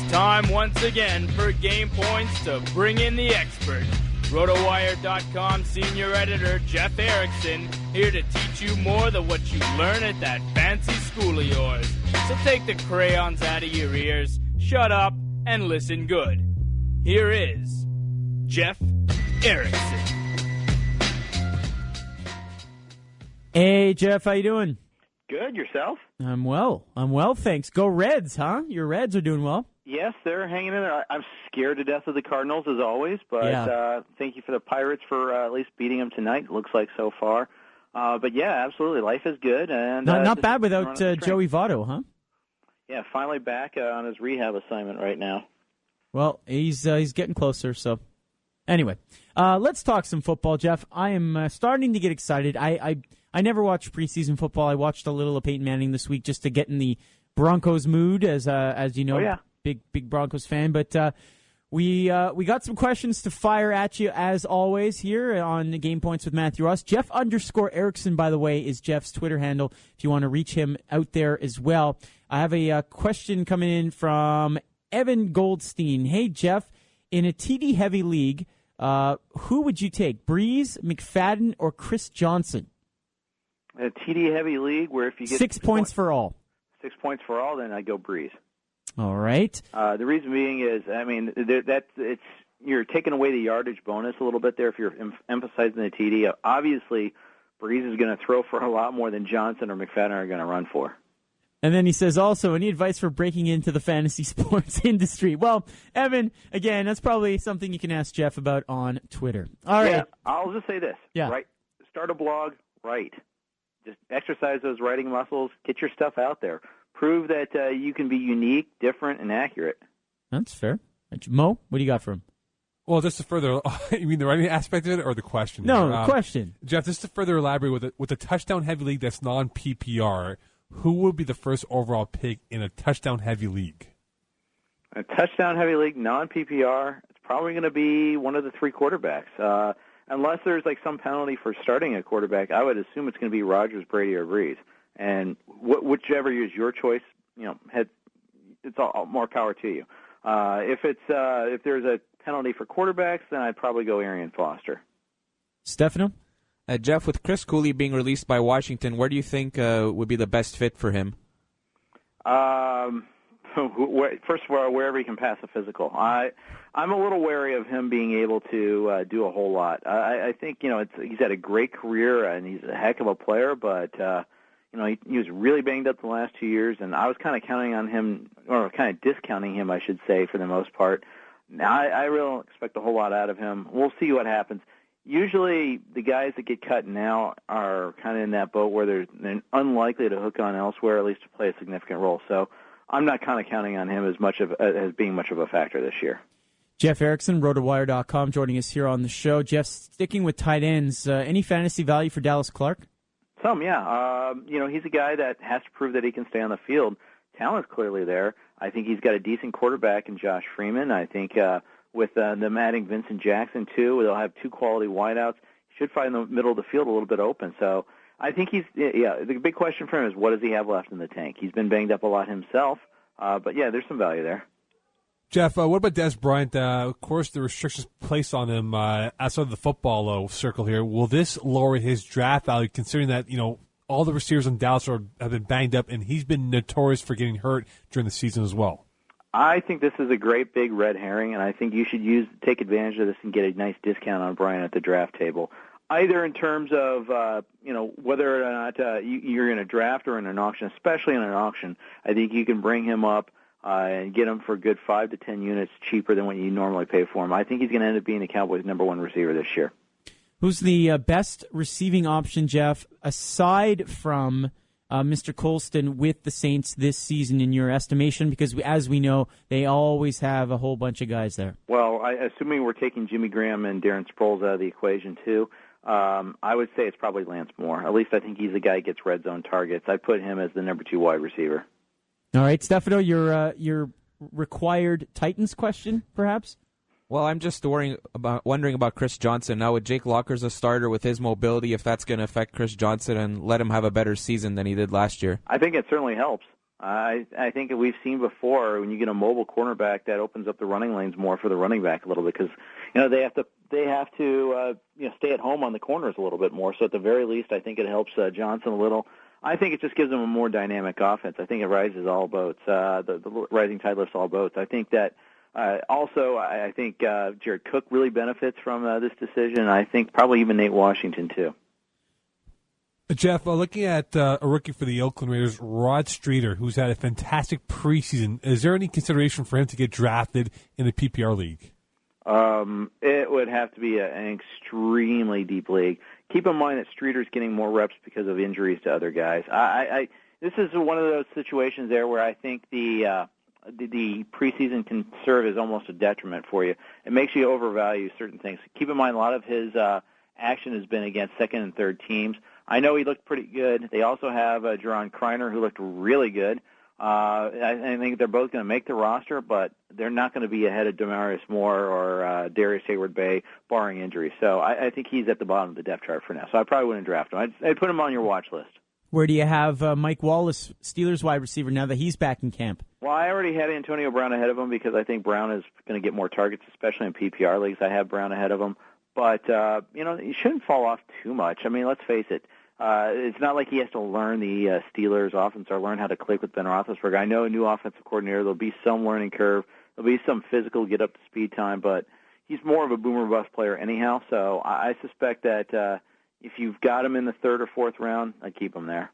time once again for Game Points to bring in the expert. RotoWire.com senior editor Jeff Erickson here to teach you more than what you learn at that fancy school of yours. So take the crayons out of your ears, shut up, and listen good. Here is Jeff Erickson. Hey, Jeff, how you doing? Good, yourself? I'm well, thanks. Go Reds, huh? Your Reds are doing well. Yes, they're hanging in there. I'm scared to death of the Cardinals, as always, but thank you for the Pirates for at least beating them tonight, it looks like so far. But yeah, absolutely, life is good. And not bad without Joey Votto, huh? Yeah, finally back on his rehab assignment right now. Well, he's getting closer, so... Anyway, let's talk some football, Jeff. I am starting to get excited. I never watch preseason football. I watched a little of Peyton Manning this week just to get in the Broncos mood, as you know. Oh, yeah. Big Broncos fan, but we got some questions to fire at you as always here on Game Points with Matthew Ross. Jeff_Erickson, by the way, is Jeff's Twitter handle if you want to reach him out there as well. I have a question coming in from Evan Goldstein. Hey, Jeff, in a TD heavy league, who would you take, Breeze, McFadden, or Chris Johnson? A TD heavy league where if you get 6 points for all. 6 points for all, then I go Breeze. All right. The reason being is, I mean, you're taking away the yardage bonus a little bit there if you're emphasizing the TD. Obviously, Breeze is going to throw for a lot more than Johnson or McFadden are going to run for. And then he says also, any advice for breaking into the fantasy sports industry? Well, Evan, again, that's probably something you can ask Jeff about on Twitter. All right. Yeah, I'll just say this. Yeah. Right. Start a blog, write. Just exercise those writing muscles. Get your stuff out there. Prove that you can be unique, different, and accurate. That's fair. Mo, what do you got for him? Well, just to further, you mean the writing aspect of it or the question? No, question. Jeff, just to further elaborate with a touchdown-heavy league that's non-PPR, who would be the first overall pick in a touchdown-heavy league? A touchdown-heavy league, non-PPR, it's probably going to be one of the three quarterbacks. Unless there's like some penalty for starting a quarterback, I would assume it's going to be Rodgers, Brady, or Breeze. And whichever is your choice, it's all more power to you. If there's a penalty for quarterbacks, then I'd probably go Arian Foster. Stefano? Jeff, with Chris Cooley being released by Washington, where do you think would be the best fit for him? First of all, wherever he can pass a physical. I'm a little wary of him being able to do a whole lot. I think he's had a great career and he's a heck of a player, but he was really banged up the last 2 years, and I was kind of counting on him, or kind of discounting him, I should say, for the most part. Now I really don't expect a whole lot out of him. We'll see what happens. Usually the guys that get cut now are kind of in that boat where they're unlikely to hook on elsewhere, at least to play a significant role. So I'm not kind of counting on him as being much of a factor this year. Jeff Erickson, RotoWire.com, joining us here on the show. Jeff, sticking with tight ends, any fantasy value for Dallas Clark? Some, yeah. He's a guy that has to prove that he can stay on the field. Talent's clearly there. I think he's got a decent quarterback in Josh Freeman. I think with them adding Vincent Jackson, too, they'll have two quality wideouts. He should find the middle of the field a little bit open. So I think the big question for him is what does he have left in the tank? He's been banged up a lot himself. But, yeah, there's some value there. Jeff, what about Des Bryant? Of course, the restrictions placed on him outside of the football circle here. Will this lower his draft value, considering that all the receivers in Dallas have been banged up, and he's been notorious for getting hurt during the season as well? I think this is a great big red herring, and I think you should take advantage of this and get a nice discount on Bryant at the draft table, either in terms of whether or not you're in a draft or in an auction. Especially in an auction, I think you can bring him up and get him for a good 5 to 10 units cheaper than what you normally pay for him. I think he's going to end up being the Cowboys' number one receiver this year. Who's the best receiving option, Jeff, aside from Mr. Colston with the Saints this season in your estimation? Because as we know, they always have a whole bunch of guys there. Well, assuming we're taking Jimmy Graham and Darren Sproles out of the equation too, I would say it's probably Lance Moore. At least I think he's the guy who gets red zone targets. I put him as the number 2 wide receiver. All right, Stefano, your required Titans question, perhaps? Well, I'm just wondering about Chris Johnson. Now, with Jake Locker's a starter with his mobility, if that's going to affect Chris Johnson and let him have a better season than he did last year. I think it certainly helps. I think that we've seen before when you get a mobile cornerback, that opens up the running lanes more for the running back a little bit because they have to stay at home on the corners a little bit more. So at the very least, I think it helps Johnson a little. I think it just gives them a more dynamic offense. I think it rises all boats. The rising tide lifts all boats. I think that also I think Jared Cook really benefits from this decision. I think probably even Nate Washington too. Jeff, looking at a rookie for the Oakland Raiders, Rod Streeter, who's had a fantastic preseason, is there any consideration for him to get drafted in the PPR league? It would have to be an extremely deep league. Keep in mind that Streeter's getting more reps because of injuries to other guys. This is one of those situations there where I think the preseason can serve as almost a detriment for you. It makes you overvalue certain things. Keep in mind a lot of his action has been against second and third teams. I know he looked pretty good. They also have Jerron Kreiner, who looked really good. I think they're both going to make the roster, but they're not going to be ahead of Demarius Moore or Darius Hayward-Bay, barring injuries. So I think he's at the bottom of the depth chart for now. So I probably wouldn't draft him. I'd put him on your watch list. Where do you have Mike Wallace, Steelers wide receiver, now that he's back in camp? Well, I already had Antonio Brown ahead of him because I think Brown is going to get more targets, especially in PPR leagues. I have Brown ahead of him. But, he shouldn't fall off too much. I mean, let's face it. It's not like he has to learn the Steelers' offense or learn how to click with Ben Roethlisberger. I know a new offensive coordinator, there'll be some learning curve. There'll be some physical get-up-to-speed time, but he's more of a boomer-bust player anyhow. So I suspect that if you've got him in the third or fourth round, I'd keep him there.